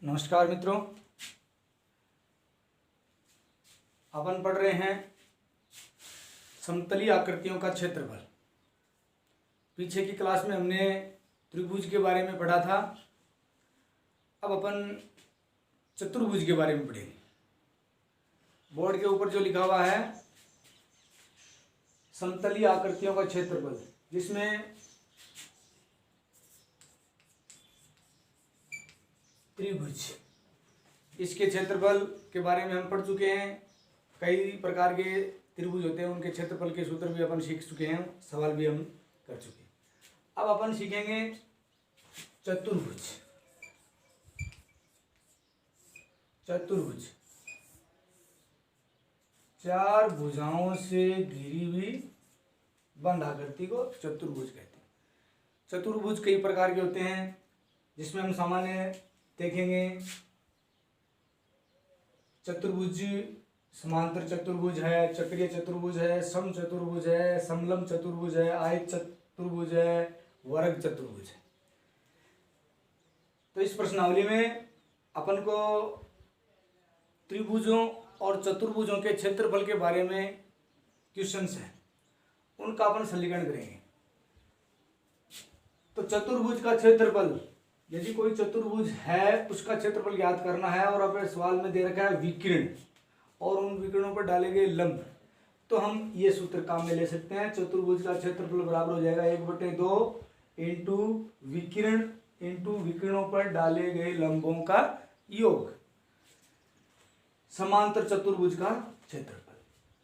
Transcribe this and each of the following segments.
नमस्कार मित्रों, अपन पढ़ रहे हैं समतलीय आकृतियों का क्षेत्रफल। पीछे की क्लास में हमने त्रिभुज के बारे में पढ़ा था। अब अपन चतुर्भुज के बारे में पढ़ेंगे। बोर्ड के ऊपर जो लिखा हुआ है समतलीय आकृतियों का क्षेत्रफल, जिसमें त्रिभुज, इसके क्षेत्रफल के बारे में हम पढ़ चुके हैं। कई प्रकार के त्रिभुज होते हैं, उनके क्षेत्रफल के सूत्र भी अपन सीख चुके हैं, सवाल भी हम कर चुके हैं। अब अपन सीखेंगे चतुर्भुज। चतुर्भुज चार भुजाओं से घिरी हुई बंद आकृति को चतुर्भुज कहते हैं। चतुर्भुज कई प्रकार के होते हैं, जिसमें हम सामान्य देखेंगे चतुर्भुज, समांतर चतुर्भुज है, चक्रीय चतुर्भुज है, सम चतुर्भुज है, समलंब चतुर्भुज है, आयत चतुर्भुज है, वर्ग चतुर्भुज है। तो इस प्रश्नावली में अपन को त्रिभुजों और चतुर्भुजों के क्षेत्रफल के बारे में क्वेश्चंस हैं, उनका अपन समीकरण करेंगे। तो चतुर्भुज का क्षेत्रफल, यदि कोई चतुर्भुज है उसका क्षेत्रफल ज्ञात करना है और अपने सवाल में दे रखा है विकिरण और उन विकिरणों पर डाले गए लंब, तो हम ये सूत्र काम में ले सकते हैं। चतुर्भुज का क्षेत्रफल बराबर हो जाएगा 1/2 इंटू विकिरण इंटू विकिरणों पर डाले गए लंबों का योग। समांतर चतुर्भुज का क्षेत्रफल,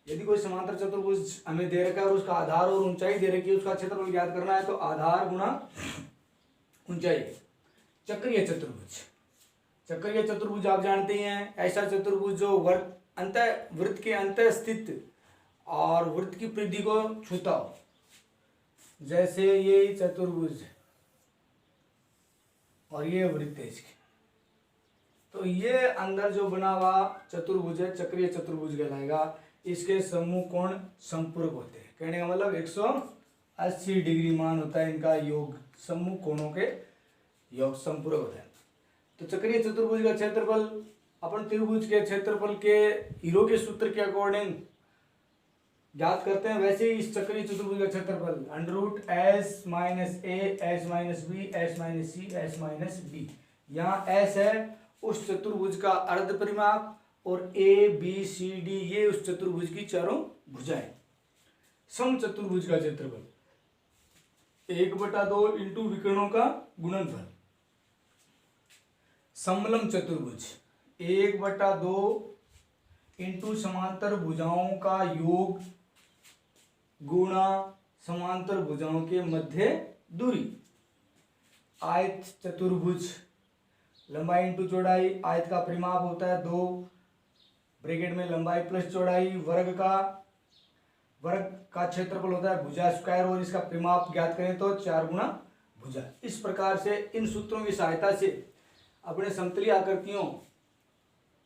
यदि कोई समांतर चतुर्भुज हमें दे रखा है और उसका आधार और ऊंचाई दे रखी है, उसका क्षेत्रफल ज्ञात करना है, तो आधार गुणा ऊंचाई। चक्रीय चतुर्भुज, चक्रीय चतुर्भुज आप जानते हैं, ऐसा चतुर्भुज जो वृत्त के अंत स्थित और वृत्त की परिधि को छूता हो, जैसे ये चतुर्भुज और ये वृत्त है इसके, तो ये अंदर जो बना हुआ चतुर्भुज है चक्रीय चतुर्भुज कहलाएगा। इसके समूह कोण संपूरक होते हैं, कहने का मतलब 180 डिग्री मान होता है इनका योग, समूह कोणों के योग संपूरक होता है। तो चक्रीय चतुर्भुज का क्षेत्रफल अपन त्रिभुज के क्षेत्रफल के हीरो के सूत्र के अकॉर्डिंग ज्ञात करते हैं, वैसे ही इस चक्रीय चतुर्भुज का क्षेत्रफल √s - a s - b s - c s - b। यहाँ s है उस चतुर्भुज का अर्ध परिमाप और a b c d ये उस चतुर्भुज की चारों भुजाएं। सम चतुर्भुज का क्षेत्रफल 1/2 इंटू विकर्णों का गुणनफल। समलंब चतुर्भुज 1/2 इंटू समांतर भुजाओं का योग गुणा समांतर भुजाओं के मध्य दूरी। आयत चतुर्भुज लंबाई इंटू चौड़ाई, आयत का परिमाप होता है 2 ब्रैकेट में लंबाई प्लस चौड़ाई, वर्ग का क्षेत्रफल होता है भुजा स्क्वायर और इसका परिमाप ज्ञात करें तो 4 गुना भुजा। इस प्रकार से इन सूत्रों की सहायता से अपने समतलीय आकृतियों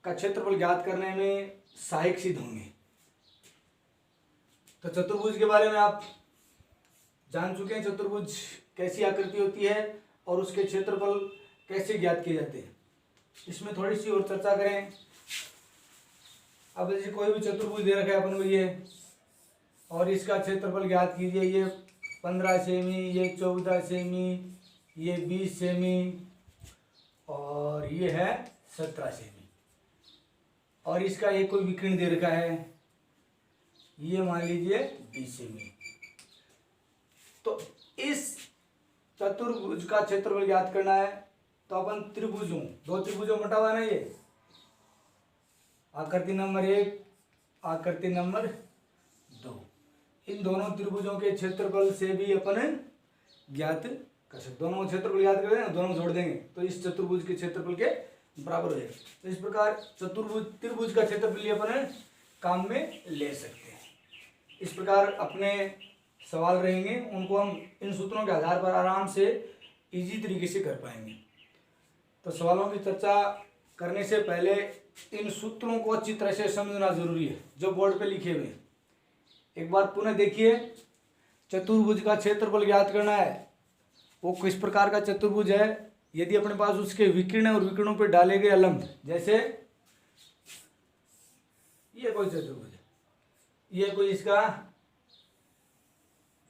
का क्षेत्रफल ज्ञात करने में सहायक सिद्ध होंगे। तो चतुर्भुज के बारे में आप जान चुके हैं, चतुर्भुज कैसी आकृति होती है और उसके क्षेत्रफल कैसे ज्ञात किए जाते हैं। इसमें थोड़ी सी और चर्चा करें। अब जैसे कोई भी चतुर्भुज दे रखा है अपन को ये, और इसका क्षेत्रफल ज्ञात कीजिए। ये 15 सेमी, ये 14 सेमी, ये 20 सेमी और ये है 17 सेमी, और इसका एक कोई विकिरण दे रखा है, ये मान लीजिए 20 सेमी। तो इस चतुर्भुज का क्षेत्रफल ज्ञात करना है, तो अपन त्रिभुजों, 2 त्रिभुजों बटा हुआ ना, ये आकृति नंबर 1, आकृति नंबर 2, इन दोनों त्रिभुजों के क्षेत्रफल से भी अपन ज्ञात कर सकते। दोनों क्षेत्रफल ज्ञात कर देंगे, दोनों जोड़ देंगे तो इस चतुर्भुज के क्षेत्रफल के बराबर हो जाएगा। तो इस प्रकार त्रिभुज का क्षेत्रफल अपन काम में ले सकते हैं। इस प्रकार अपने सवाल रहेंगे, उनको हम इन सूत्रों के आधार पर आराम से इजी तरीके से कर पाएंगे। तो सवालों की चर्चा करने से पहले इन सूत्रों को अच्छी तरह से समझना जरूरी है, जो बोर्ड पे लिखे हुए हैं। एक बार पुनः देखिए, चतुर्भुज का क्षेत्रफल ज्ञात करना है, वो किस प्रकार का चतुर्भुज है यदि अपने पास उसके विकीर्ण और विकीर्णों पर डाले गए लंब, जैसे ये कोई चतुर्भुज है, ये कोई इसका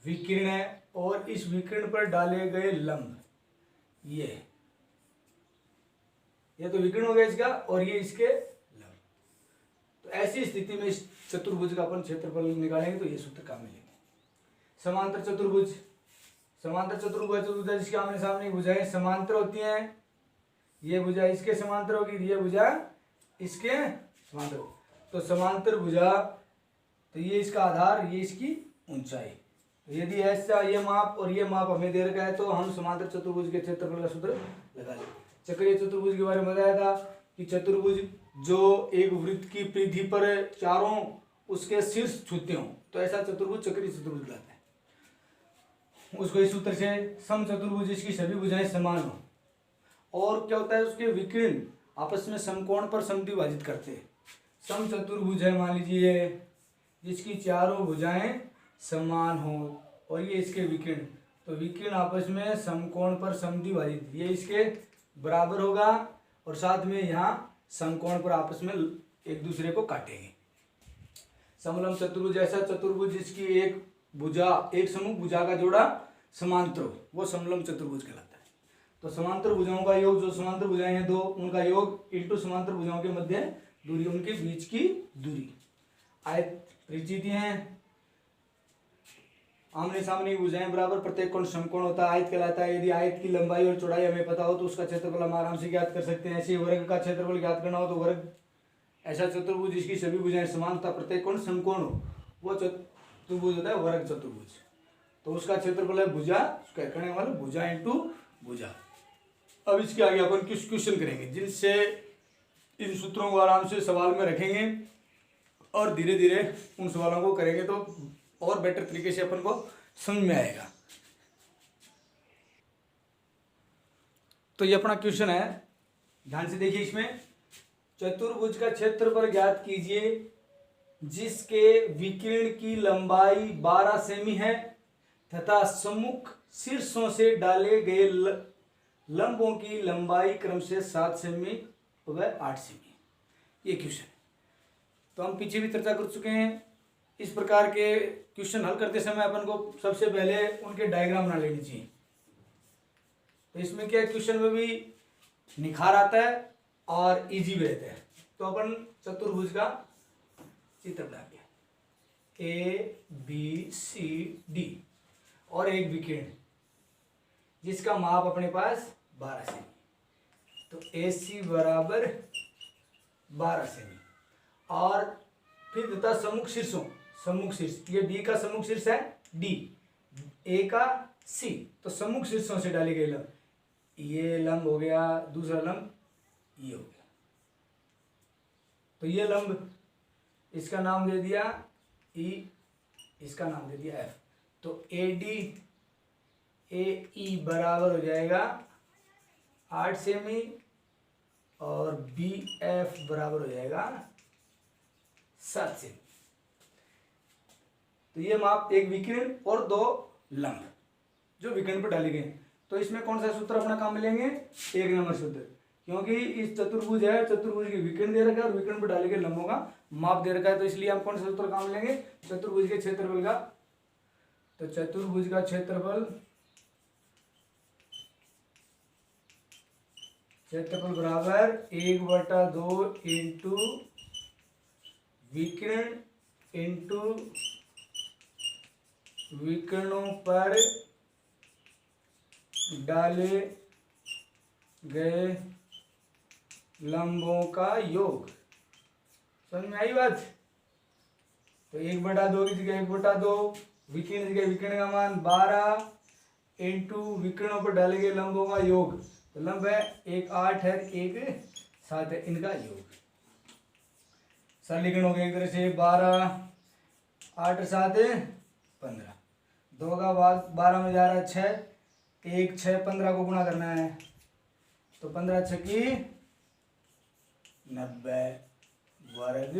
विकीर्ण है और इस विकीर्ण पर डाले गए लंब ये तो विकीर्ण हो गया इसका और ये इसके लंब। तो ऐसी स्थिति में इस चतुर्भुज का अपन क्षेत्रफल निकालेंगे तो ये सूत्र काम मिलेंगे। समांतर चतुर्भुज, समांतर चतुर्भुज जिसके आमने सामने भुजाएं समांतर होती हैं, ये भुजा इसके समांतर होगी, ये भुजा इसके समांतर होगी। तो समांतर भुजा, तो ये इसका आधार, ये इसकी ऊंचाई। तो यदि ऐसा ये माप और ये माप हमें दे रखा है तो हम समांतर चतुर्भुज के क्षेत्रफल का सूत्र लगा लेंगे। चक्रीय चतुर्भुज के बारे में बताया था कि चतुर्भुज जो एक वृत्त की परिधि पर चारों उसके शीर्ष छूते हों, तो ऐसा चतुर्भुज चक्रीय चतुर्भुज कहलाता है। उसको इस सूत्र से सम चतुर्भुज जिसकी सभी भुजाएं समान हो और क्या होता है उसके विकीर्ण आपस में समकोण पर समद्विभाजित करते हैं। सम चतुर्भुज है मान लीजिए जिसकी चारों भुजाएं समान हो और ये इसके विकीर्ण, तो विकीर्ण आपस में समकोण पर समद्विभाजित, ये इसके बराबर होगा और साथ में यहाँ समकोण पर आपस में एक दूसरे को काटेंगे। समलंब चतुर्भुज ऐसा चतुर्भुज जिसकी एक भुजा, एक समूह भुजा का जोड़ा समांतर हो, वो समलंब चतुर्भुज कहलाता है। तो समांतर भुजाओं का योग, जो समांतर भुजाएं हैं दो, उनका योग इंटू समांतर भुजाओं के मध्य दूरी, उनके बीच की दूरी। आयत परिचिति हैं, आमने सामने भुजाएं बराबर, प्रत्येक कोण समकोण होता है, आयत कहलाता है। यदि आयत की लंबाई और चौड़ाई हमें पता हो तो उसका क्षेत्रफल हम आराम से ज्ञात कर सकते हैं। ऐसे वर्ग का क्षेत्रफल ज्ञात करना हो तो वर्ग, ऐसा चतुर्भुज जिसकी सभी भुजाएं समान तथा प्रत्येक कोण समकोण हो, वो चतुर्भुज होता है वर्ग चतुर्भुज। तो उसका क्षेत्रफल है भुजा स्क्वायर, करने वाला भुजा इंटू भुजा। अब इसके आगे अपन कुछ क्वेश्चन करेंगे जिनसे इन सूत्रों को आराम से सवाल में रखेंगे और धीरे धीरे उन सवालों को करेंगे तो और बेटर तरीके से अपन को समझ में आएगा। तो ये अपना क्वेश्चन है, ध्यान से देखिए। इसमें चतुर्भुज का क्षेत्रफल ज्ञात कीजिए जिसके विकीर्ण की लंबाई 12 सेमी है तथा सम्मुख शीर्षों से डाले गए लंबों की लंबाई क्रमशः 7 सेमी व 8 सेमी। ये क्वेश्चन है। तो हम पीछे भी चर्चा कर चुके हैं। इस प्रकार के क्वेश्चन हल करते समय अपन को सबसे पहले उनके डायग्राम बना लेनी चाहिए। तो इसमें क्या क्वेश्चन में भी निखार आता है और इजी भी रहता है। तो अपन चतुर्भुज का चित्र बना दिया, ए बी सी डी और एक विकीर्ण जिसका माप अपने पास 12 सेमी। तो ए सी बराबर 12 सेमी और फिर तथा सम्मुख शीर्षों, सम्मुख शीर्ष, ये बी का सम्मुख शीर्ष है डी, ए का सी, तो सम्मुख शीर्षों से डाले गए लंब, ये लंब हो गया, दूसरा लंब ये हो गया। तो ये लंब, इसका नाम दे दिया ई, इसका नाम दे दिया एफ। तो ए डी ए ई बराबर हो जाएगा 8 सेमी और बी एफ बराबर हो जाएगा 7 सेमी। तो ये माप एक विकीर्ण और 2 लंब जो विकीर्ण पर डाले गए। तो इसमें कौन सा सूत्र अपना काम मिलेंगे? 1 नंबर सूत्र, क्योंकि इस चतुर्भुज है, चतुर्भुज के विकीर्ण दे रखा है और विकीर्ण पर डाले गए लंबों का माप दे रखा है। तो इसलिए हम कौन सा सूत्र काम लेंगे? चतुर्भुज के क्षेत्रफल का। तो चतुर्भुज का क्षेत्रफल बराबर 1/2 इंटू विकीर्ण इंटू विकीर्णों पर डाले गए लंबों का योग। समझ में आई बात? तो 1/2 की जगह 1/2, विकीर्ण जगह विकीर्ण का मान 12 इंटू विकीर्णों पर डाले गए लंबों का योग। तो लंब है एक 8 है, एक 7 है, इनका योग सरलीकरण हो गया एक तरह से। 12 8 7 15, 2 का भाग 12 में जा रहा है 6, 1 6 15 को गुणा करना है। तो 15 छकी 90 वर्ग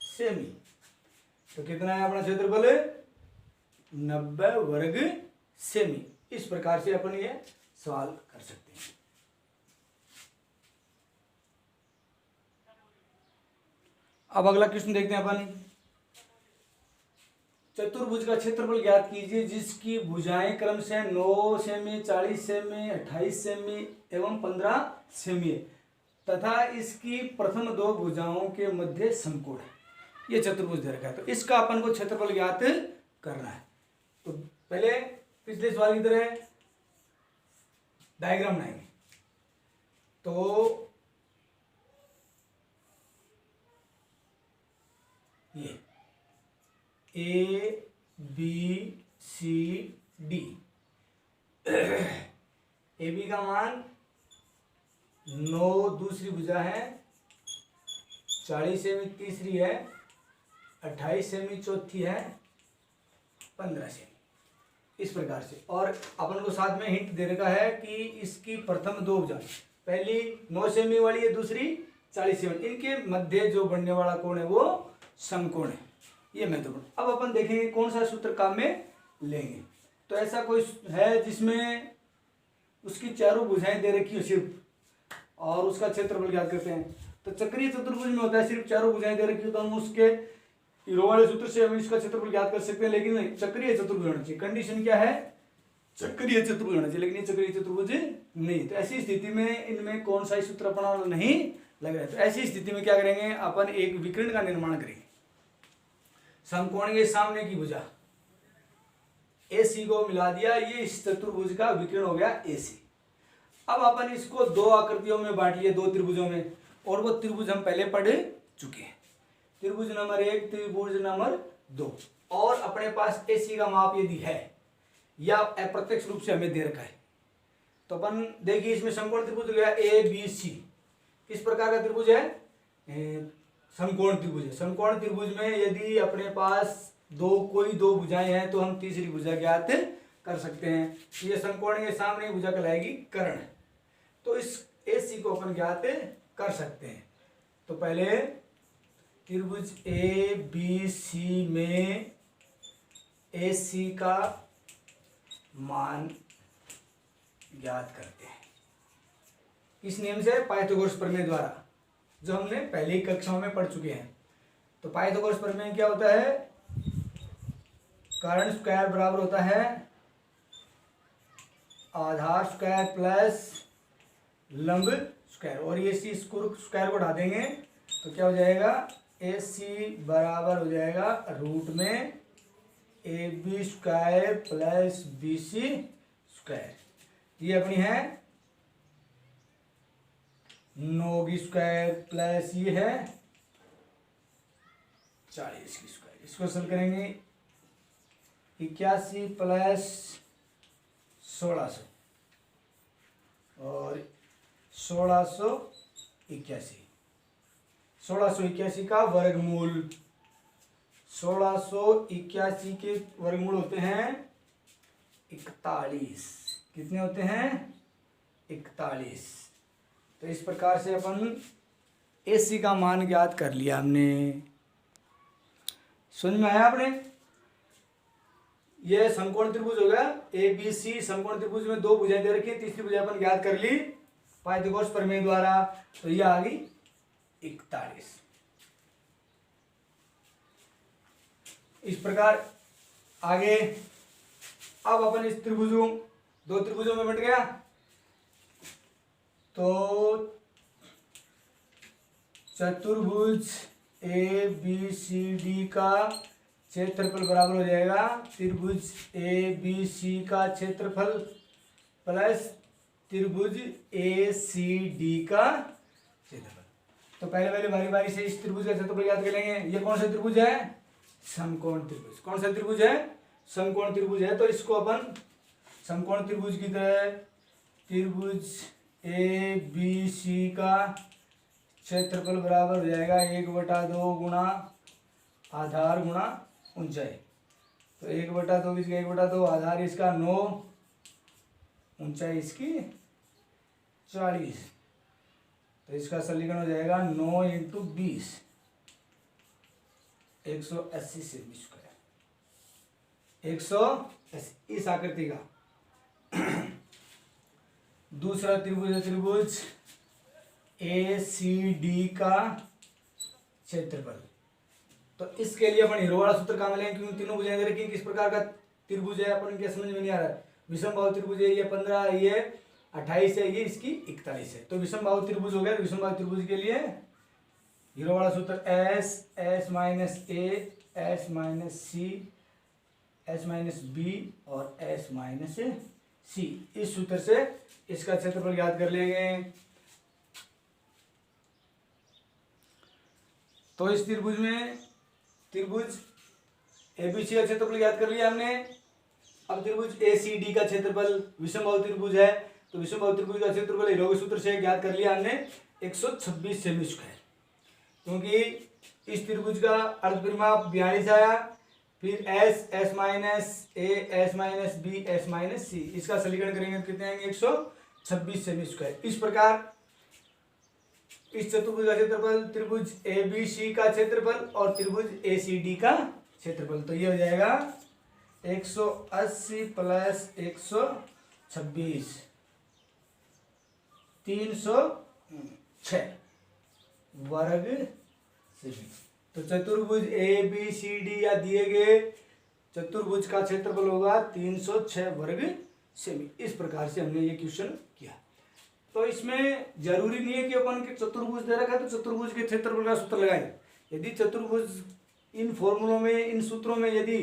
सेमी। तो कितना है अपना क्षेत्रफल? 90 वर्ग सेमी। इस प्रकार से अपन ये सवाल कर सकते हैं। अब अगला क्वेश्चन देखते हैं अपन। चतुर्भुज का क्षेत्रफल ज्ञात कीजिए जिसकी भुजाएं क्रम से 9 सेमी, 40 सेमी, 28 सेमी एवं 15 सेमी है तथा इसकी प्रथम दो भुजाओं के मध्य समकोण है। ये चतुर्भुज दे रखा है, तो इसका अपन को क्षेत्रफल ज्ञात करना है। तो पहले पिछले सवाल की तरह डायग्राम बनाएंगे। तो ये A B C D, A B का मान 9 दूसरी भुजा है, 40 सेमी तीसरी है, 28 सेमी चौथी है, 15 सेमी, इस प्रकार से। और अपन को साथ में हिंट दे रखा है कि इसकी प्रथम दो भुजा, पहली 9 सेमी वाली है, दूसरी 40 सेमी, इनके मध्य जो बनने वाला कोण है वो समकोण है। ये महत्वपूर्ण। अब अपन देखेंगे कौन सा सूत्र काम में लेंगे। तो ऐसा कोई है जिसमें उसकी चारों भुजाएं दे रखी हो सिर्फ, और उसका क्षेत्रफल ज्ञात करते हैं। तो चक्रीय चतुर्भुज में होता है सिर्फ चारों भुजाएं दे रखी हो, तो हम उसके रो वाले सूत्र से हम इसका क्षेत्रफल ज्ञात कर सकते हैं। लेकिन नहीं, चक्रीय चतुर्भुज होना चाहिए। कंडीशन क्या है? चक्रीय चतुर्भुज होना चाहिए, लेकिन ये चक्रीय चतुर्भुज नहीं। तो ऐसी स्थिति में इनमें कौन सा सूत्र अपना नहीं लग रहा है। तो ऐसी स्थिति में क्या करेंगे, अपन एक विकर्ण का निर्माण करेंगे। समकोण के सामने की भुजा AC को मिला दिया, ये इस चतुर्भुज का विकर्ण हो गया AC। अब अपन इसको दो आकृतियों में बांट लिए, दो त्रिभुजों में, और वो त्रिभुज हम पहले पढ़ चुके हैं। त्रिभुज नंबर 1, त्रिभुज नंबर 2। और अपने पास AC का माप यदि है या अप्रत्यक्ष रूप से हमें दे रखा है, तो अपन देखिए इसमें समकोण त्रिभुज हो गया ABC। किस प्रकार का त्रिभुज है? समकोण त्रिभुज है। समकोण त्रिभुज में यदि अपने पास कोई दो भुजाएं हैं तो हम तीसरी भुजा ज्ञात कर सकते हैं। ये समकोण के सामने भुजा कहलाएगी कर्ण। तो इस AC को अपन ज्ञात कर सकते हैं। तो पहले त्रिभुज ABC में AC का मान ज्ञात करते हैं। किस नियम से? पाइथागोरस प्रमेय द्वारा, जो हमने पहले ही कक्षाओं में पढ़ चुके हैं। तो पाइथागोरस प्रमेय क्या होता है? कर्ण स्क्वायर बराबर होता है आधार स्क्वायर प्लस लंब स्क्वायर, और ये सी स्क्वायर को हटा देंगे तो क्या हो जाएगा? AC बराबर हो जाएगा रूट में AB square plus BC square. ये अपनी है 9 की स्क्वायर प्लस ये है 40 की स्क्वायर। इसको सरल करेंगे 81 प्लस 1600 और 1681। 1681 का वर्गमूल, 1681 के वर्गमूल होते हैं 41। कितने होते हैं? 41। तो इस प्रकार से अपन AC का मान ज्ञात कर लिया हमने। समझ में आया आपने? यह समकोण त्रिभुज हो गया ABC। समकोण त्रिभुज में दो भुजाएं दे रखी है, तीसरी भुजा अपन ज्ञात कर ली पाइथागोरस प्रमेय द्वारा। तो यह आ गई 41। इस प्रकार आगे अब अपन इस त्रिभुजों, दो त्रिभुजों में बंट गया। तो चतुर्भुज ABCD का क्षेत्रफल बराबर हो जाएगा त्रिभुज ABC का क्षेत्रफल प्लस त्रिभुज ACD का क्षेत्रफल। तो पहले बारी बारी से इस त्रिभुज का क्षेत्रफल ज्ञात कर लेंगे। ये कौन सा त्रिभुज है? समकोण त्रिभुज। कौन सा त्रिभुज है? समकोण त्रिभुज है। तो इसको अपन समकोण त्रिभुज की तरह त्रिभुज ABC का क्षेत्रफल बराबर हो जाएगा 1/2 गुणा आधार गुणा ऊंचाई। तो 1/2 इसका 1/2, आधार इसका 9, ऊंचाई इसकी 40। तो इसका समीकरण हो जाएगा 9 × 20, 180 सेमी स्क्वायर। 180 इस आकृति का। दूसरा त्रिभुज है त्रिभुज ACD का क्षेत्रफल। तो इसके लिए अपन हीरो वाला सूत्र काम लेंगे क्योंकि तीनों भुजाएं दे रखी हैं। किस प्रकार का त्रिभुज है अपन क्या समझ में नहीं आ रहा है। विषम बाहु त्रिभुज है, ये 15, ये 28 है, ये इसकी 41 है। तो विषम बाहु त्रिभुज हो गया। विषम बाहु त्रिभुज के लिए हीरो वाला सूत्र S minus a, s minus C, S minus B और एस माइनस सी। इस सूत्र से इसका क्षेत्रफल ज्ञात कर लेंगे। तो इस त्रिभुज में त्रिभुज एबीसी का क्षेत्रफल ज्ञात कर लिया हमने। अब त्रिभुज एसीडी का क्षेत्रफल, विषम बाहु त्रिभुज है तो विषम बाहु त्रिभुज का क्षेत्रफल हीरो के सूत्र से ज्ञात कर लिया हमने 126 सेमी स्क्वायर। क्योंकि इस त्रिभुज का अर्धपरिमाप 42 आया, फिर s minus a, s minus b, s minus c, इसका समीकरण करेंगे तो कितने आएंगे 126 सेमी स्क्वायर। इस प्रकार इस चतुर्भुज का क्षेत्रफल, त्रिभुज एबीसी का क्षेत्रफल और त्रिभुज एसीडी का क्षेत्रफल। तो ये हो जाएगा 180 प्लस 126 306 वर्ग सेमी। तो चतुर्भुज ए बी सी डी या दिए गए चतुर्भुज का क्षेत्रफल होगा 306 वर्ग सेमी। इस प्रकार से हमने ये क्वेश्चन किया। तो इसमें जरूरी नहीं है कि अपन के चतुर्भुज दे रखा है तो चतुर्भुज के क्षेत्रफल का सूत्र लगाएं। यदि चतुर्भुज इन फॉर्मूलों में, इन सूत्रों में यदि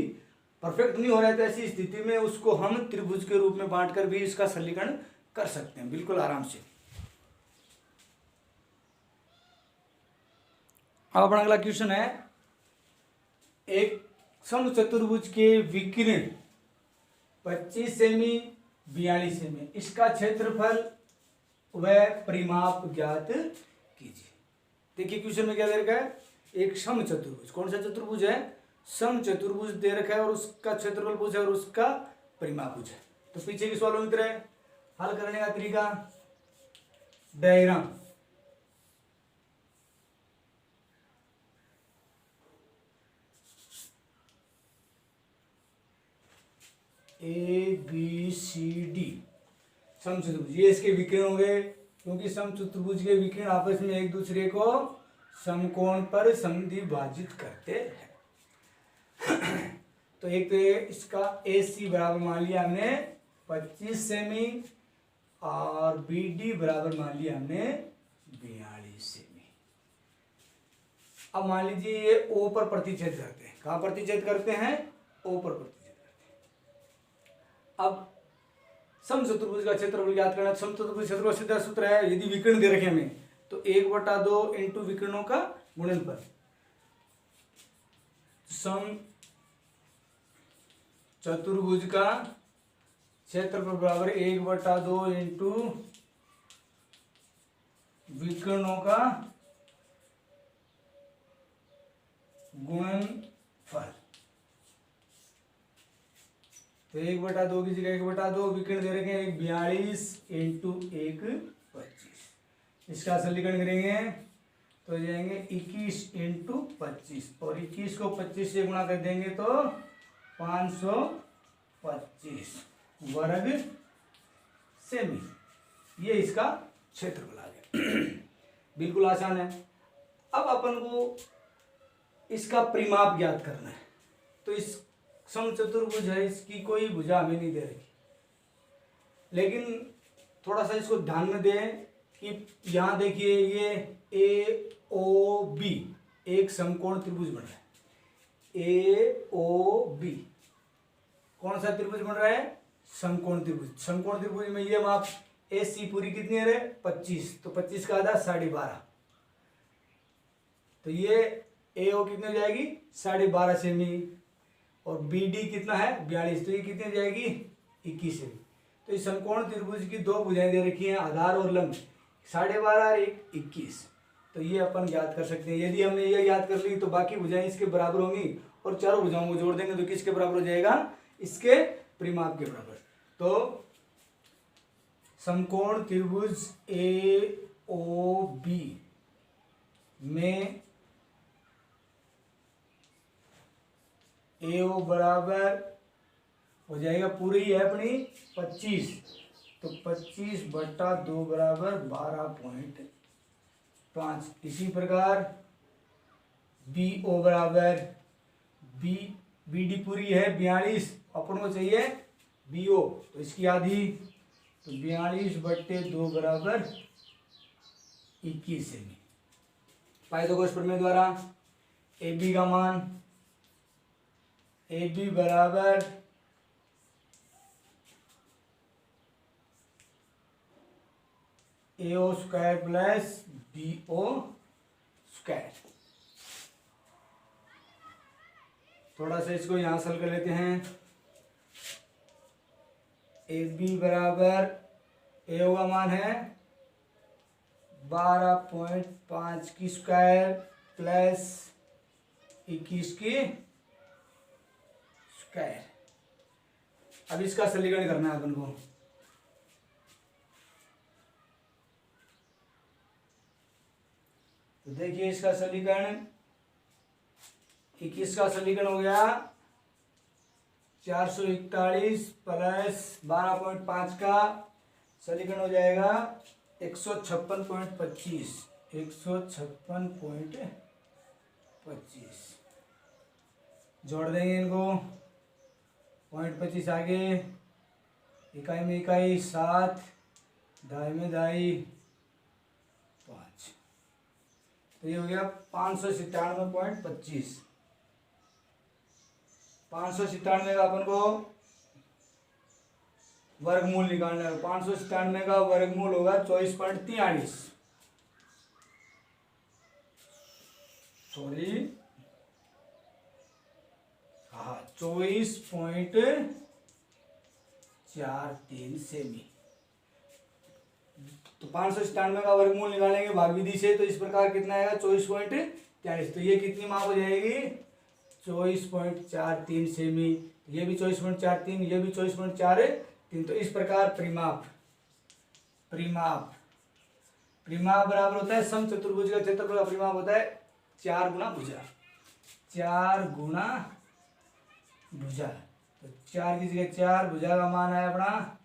परफेक्ट नहीं हो रहा है तो ऐसी स्थिति में उसको हम त्रिभुज के रूप में बांटकर भी इसका सरलीकरण कर सकते हैं बिल्कुल आराम से। अब अपना अगला क्वेश्चन है, एक समचतुर्भुज के विकीर्ण 25 सेमी 42 सेमी, इसका क्षेत्रफल व परिमाप ज्ञात कीजिए। देखिए क्वेश्चन में क्या दे रखा है, एक समचतुर्भुज, कौन सा चतुर्भुज है, समचतुर्भुज दे रखा है और उसका क्षेत्रफल पूछा है और उसका परिमाप पूछा है। तो पीछे की सवालों की तरह हल करने का तरीका, diagram, A B C D समचतुर्भुज, ये इसके विकीर्ण हो गए क्योंकि समचतुर्भुज के विकीर्ण आपस में एक दूसरे को समकोण पर समद्विभाजित करते हैं। तो एक तो इसका ए सी बराबर मान लिया हमने 25 सेमी और बी डी बराबर मान लिया हमने 42 सेमी। अब मान लीजिए ये ओ पर प्रतिच्छेद करते हैं। कहाँ प्रतिच्छेद करते हैं, ओ पर प्रतिच्छेद करते हैं। अब समचतुर्भुज का क्षेत्रफल ज्ञात करना। समचतुर्भुज क्षेत्रफल सीधा सूत्र है, यदि विकर्ण दे रखे हमें तो 1/2 इंटू विकर्णों का गुणनफल। सम चतुर्भुज का क्षेत्रफल बराबर 1/2 इंटू विकर्णों का गुणनफल। तो 1/2 की जगह 1/2 विकर्ण दे रखे हैं 42 इंटू 1 25। इसका सरलीकरण करेंगे तो जाएंगे 21 इंटू 25 और 21 को 25 से गुणा कर देंगे तो 525 वर्ग सेमी। ये इसका क्षेत्रफल आ गया। बिल्कुल आसान है। अब अपन को इसका परिमाप ज्ञात करना है। तो इस समचतुर्भुज है, इसकी कोई भुजा हमें नहीं दे रखी, लेकिन थोड़ा सा इसको ध्यान में दें कि यहाँ देखिए ये ए ओ बी एक समकोण त्रिभुज बन रहा है। ए ओ बी कौन सा त्रिभुज बन रहा है, समकोण त्रिभुज। समकोण त्रिभुज में ये माप ए सी पूरी कितनी है रे 25, तो 25 का आधा 12.5, तो ये ए ओ कितनी हो जाएगी 12.5 सेमी और बी डी कितना है 42, तो ये कितनी हो जाएगी 21 सेमी। तो इस समकोण त्रिभुज की दो भुजाएं दे रखी हैं, आधार और लंब, 12.5 और 21। तो ये अपन ज्ञात कर सकते हैं। यदि हमने ये ज्ञात कर ली तो बाकी भुजाएं इसके बराबर होंगी और चारों भुजाओं को जोड़ देंगे तो किसके बराबर हो जाएगा, इसके परिमाप के बराबर। तो समकोण त्रिभुज ए ओ बी में ए ओ बराबर हो जाएगा, पूरी है अपनी 25, तो 25/2 बराबर 12.5। इसी प्रकार बी ओ बराबर बी डी पूरी है 42, अपन को चाहिए बी ओ, तो इसकी आधी, तो 42/2 बराबर 21 सेमी। पाइथागोरस प्रमेय द्वारा ए बी का मान, ए बी बराबर A O square plus B O square. थोड़ा सा इसको यहां हल कर लेते हैं। ए बी बराबर ए ओ का मान है 12.5 की स्क्वायर प्लस 21 की स्क्वायर। अब इसका समीकरण करना है अपन को। तो देखिए इसका समीकरण, 21 का समीकरण हो गया 441 प्लस 12.5 का समीकरण हो जाएगा 156.25, 156.25। जोड़ देंगे इनको, 0.25 आगे, इकाई में इकाई 7, दहाई में दहाई 5, तो ये हो गया 597.25। 597 का अपन को वर्गमूल निकालना है। 597 का वर्गमूल होगा 24.43, सॉरी हाँ 24.43 सेमी। तो 597 का वर्गमूल निकालेंगे भाग विधि से, तो इस प्रकार कितना आएगा 24.43। तो ये कितनी माप हो जाएगी 24.43 सेमी, ये भी 24.43, ये भी 24.43। तो इस प्रकार परिमाप बराबर होता है समचतुर्भुज का क्षेत्रफल का परिमाप होता है 4 गुना भुजा, 4 गुना भुजा। तो 4 की जगह 4, भुजा का मान है अपना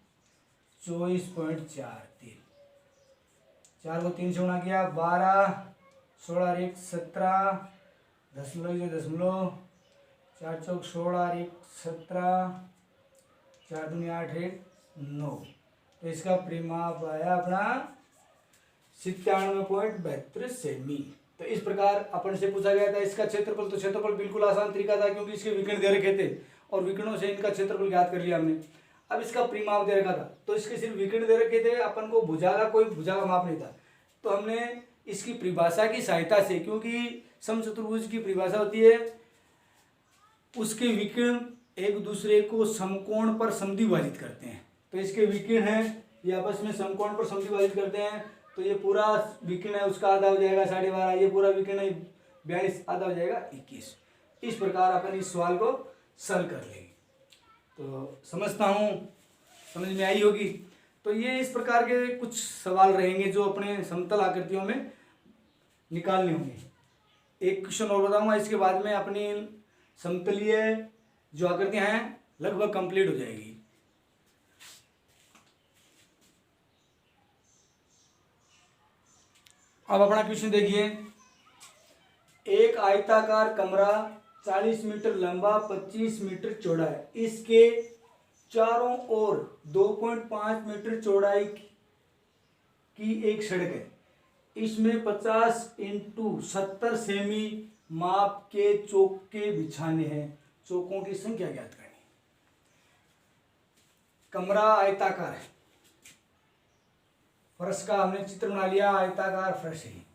24.43। 4 को 3 से गुणा किया 12, 16 और 1 17, दशमलव, 4 चौक 16 और 1 17, 4 दूनी 8 1 9। तो इसका परिमाप आया अपना 97.72 सेमी। तो इस प्रकार अपन से पूछा गया था इसका क्षेत्रफल। तो क्षेत्रफल बिल्कुल आसान तरीका था क्योंकि इसके विकर्ण दे रखे थे और विकर्णों से इनका क्षेत्रफल ज्ञात कर लिया हमने। अब इसका परिमाप दे रखा था तो इसके सिर्फ विकर्ण दे रखे थे, अपन को भुजा का कोई भुजा का माप नहीं था, तो हमने इसकी परिभाषा की सहायता से, क्योंकि समचतुर्भुज की परिभाषा होती है उसके विकर्ण एक दूसरे को समकोण पर समद्विभाजित करते हैं। तो इसके विकर्ण है ये आपस में समकोण पर समद्विभाजित करते हैं, तो ये पूरा विकर्ण है उसका आधा हो जाएगा 12.5, ये पूरा विकर्ण है 42, आधा हो जाएगा 21। इस प्रकार अपन इस सवाल को हल कर लेंगे। तो समझता हूँ समझ में आई होगी। तो ये इस प्रकार के कुछ सवाल रहेंगे जो अपने समतल आकृतियों में निकालने होंगे। एक क्वेश्चन और बताऊंगा, इसके बाद में अपनी समतलीय जो आकृतियां हैं लगभग कंप्लीट हो जाएगी। अब अपना क्वेश्चन देखिए, एक आयताकार कमरा 40 मीटर लंबा 25 मीटर चौड़ा है, इसके चारों ओर 2.5 मीटर चौड़ाई की एक सड़क है, इसमें 50 × 70 सेमी माप के चौके बिछाने हैं, चौकों की संख्या ज्ञात करनी। कमरा आयताकार है, फर्श का हमने चित्र बना लिया, आयताकार फर्श है।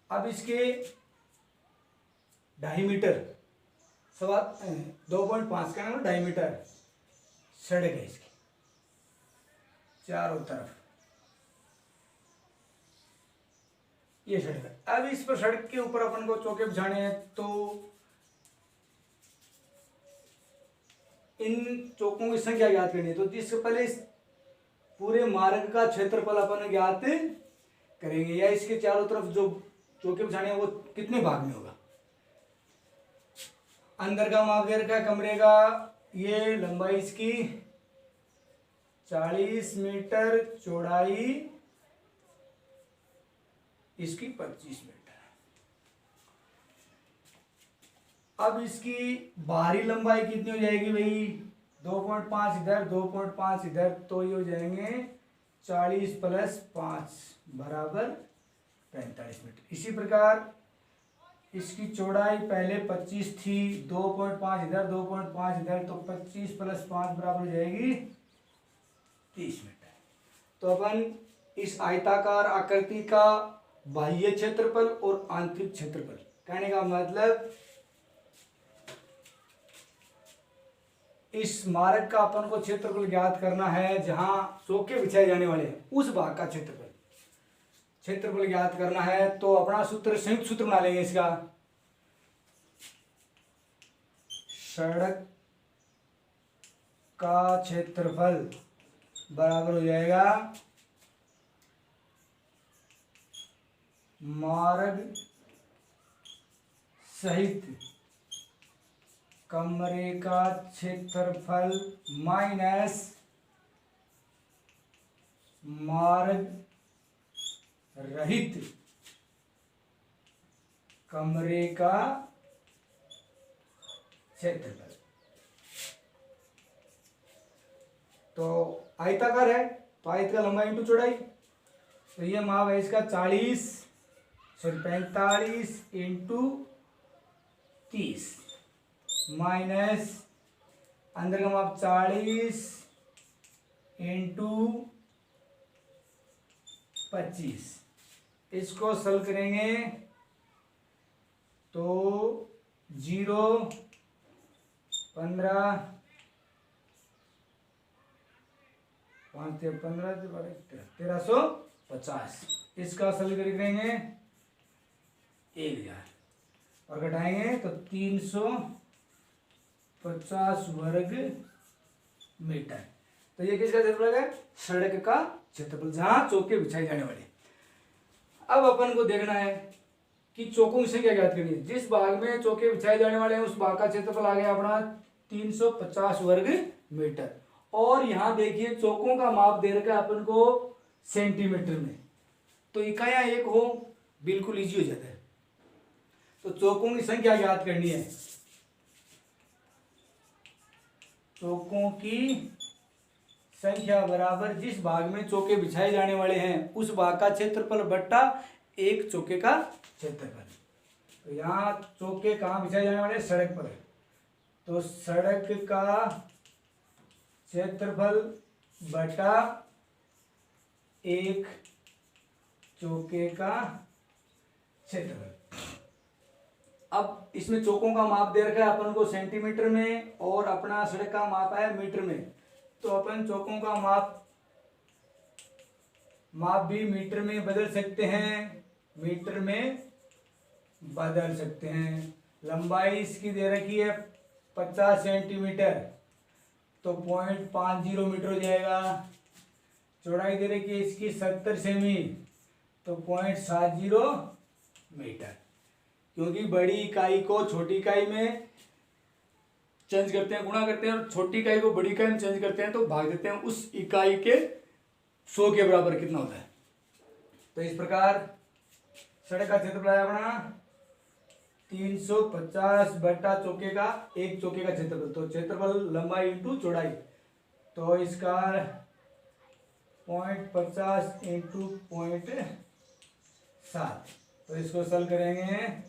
अब इसके 2.5 मीटर 2.5 का 2.5 मीटर सड़क है इसकी चारों तरफ, ये सड़क है। अब इस पर सड़क के ऊपर अपन को चौके बिछाने हैं, तो इन चौकों की संख्या ज्ञात करनी है। तो इससे पहले इस पूरे मार्ग का क्षेत्रफल अपन ज्ञात करेंगे, या इसके चारों तरफ जो चौके बिछाने हैं वो कितने भाग में होगा। अंदर का माप दे रखा है कमरे का, ये लंबाई इसकी 40 मीटर, चौड़ाई इसकी 25 मीटर। अब इसकी बाहरी लंबाई कितनी हो जाएगी भाई, 2.5 इधर 2.5 इधर, तो ये हो जाएंगे 40 + 5 बराबर 45 मीटर। इसी प्रकार इसकी चौड़ाई पहले 25 थी, 2.5 इधर 2.5 इधर, तो 25 + 5 बराबर हो जाएगी 30 मीटर। तो अपन इस आयताकार आकृति का बाह्य क्षेत्रफल और आंतरिक क्षेत्रफल, कहने का मतलब इस मार्ग का अपन को क्षेत्रफल ज्ञात करना है, जहां चौके बिछाए जाने वाले हैं उस भाग का क्षेत्रफल ज्ञात करना है। तो अपना सूत्र, संयुक्त सूत्र बना लेंगे इसका। सड़क का क्षेत्रफल बराबर हो जाएगा मार्ग सहित कमरे का क्षेत्रफल माइनस मार्ग रहित कमरे का क्षेत्रफल। तो आयताकार है तो आयत का लंबाई इंटू चौड़ाई, तो ये माप है इसका 45 × 30 माइनस अंदर का माप 40 × 25। इसको सॉल्व करेंगे तो 0 15 5 15 1350। इसका सॉल्व करेंगे 1000 और घटाएंगे तो 350 वर्ग मीटर। तो ये किसका क्षेत्रफल है, सड़क का क्षेत्रफल, जहां चौके बिछाए जाने वाले। अब अपन को देखना है कि चौकों की संख्या ज्ञात करनी है। जिस भाग में चौके बिछाए जाने वाले हैं उस भाग का क्षेत्रफल आ गया अपना 350 वर्ग मीटर। और यहाँ देखिए चौकों का माप दे रखा है अपन को सेंटीमीटर में, तो इकाइयां एक हो बिल्कुल इजी हो जाता है। तो चौकों की संख्या ज्ञात करनी है। चौकों की संख्या बराबर जिस भाग में चौके बिछाए जाने वाले हैं उस भाग का क्षेत्रफल बट्टा एक चौके का क्षेत्रफल। तो यहाँ चौके कहाँ बिछाए जाने वाले, सड़क पर है, तो सड़क का क्षेत्रफल बटा एक चौके का क्षेत्रफल। अब इसमें चौकों का माप दे रखा है अपन को सेंटीमीटर में और अपना सड़क का माप है मीटर में। तो अपन चौकों का माप भी मीटर में बदल सकते हैं, मीटर में बदल सकते हैं। लंबाई इसकी दे रखी है 50 सेंटीमीटर, तो 0.50 मीटर हो जाएगा। चौड़ाई दे रखी है इसकी 70 सेमी, तो 0.70 मीटर। क्योंकि बड़ी इकाई को छोटी इकाई में चेंज करते हैं, गुणा करते हैं, और छोटी इकाई को बड़ी इकाई में चेंज करते हैं तो भाग देते हैं उस इकाई के 100 के बराबर कितना होता है। तो इस प्रकार सड़क का क्षेत्रफल है अपना 350 बटा चौके का एक चौके का क्षेत्रफल। तो क्षेत्रफल लंबाई इंटू चौड़ाई, तो इसका 0.50 × 0.7। तो इसको सॉल्व करेंगे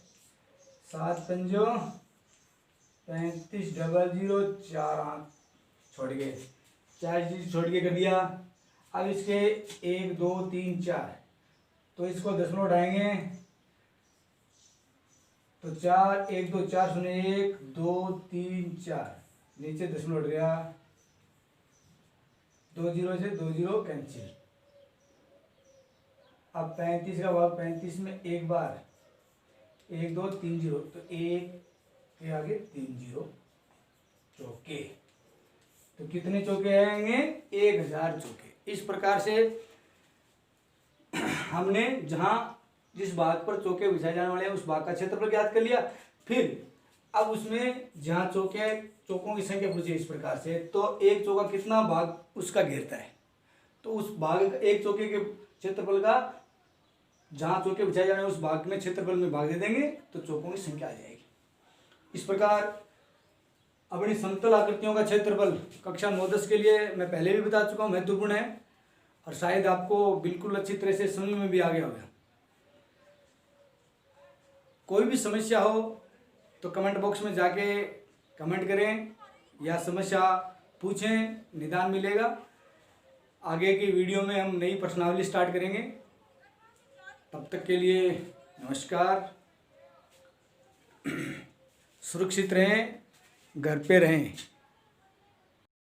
7 पंजो 35 00 4 आंक छोड़ गए, 4 चीज छोड़ के कर दिया। अब इसके 1 2 3 4, तो इसको दशमलव उठाएंगे तो 4 1 2 4 0 1 2 3 4, नीचे दशमलव उठ गया, 2 0 से 2 0 कैंसिल। अब 35 का भाग 35 में एक बार 1 2 3 0, तो 1 के आगे 3 0 चौके। तो कितने चौके आएंगे, 1000 चौके। इस प्रकार से हमने जहां जिस भाग पर चौके बिछाए जाने वाले हैं उस भाग का क्षेत्रफल ज्ञात कर लिया। फिर अब उसमें जहाँ चौकों की संख्या पूछी इस प्रकार से, तो एक चौका कितना भाग उसका घेरता है, तो उस भाग एक चौके के क्षेत्रफल का जहाँ चौके बिछाए जाने उस भाग में क्षेत्रफल में भाग दे देंगे तो चौकों की संख्या आ जाएगी। इस प्रकार अपनी समतल आकृतियों का क्षेत्रफल कक्षा 9-10 के लिए मैं पहले भी बता चुका हूँ, महत्वपूर्ण है और शायद आपको बिल्कुल अच्छी तरह से समझ में भी आ गया होगा। कोई भी समस्या हो तो कमेंट बॉक्स में जाके कमेंट करें या समस्या पूछें, निदान मिलेगा। आगे की वीडियो में हम नई प्रश्नावली स्टार्ट करेंगे। तब तक के लिए नमस्कार। सुरक्षित रहें, घर पे रहें।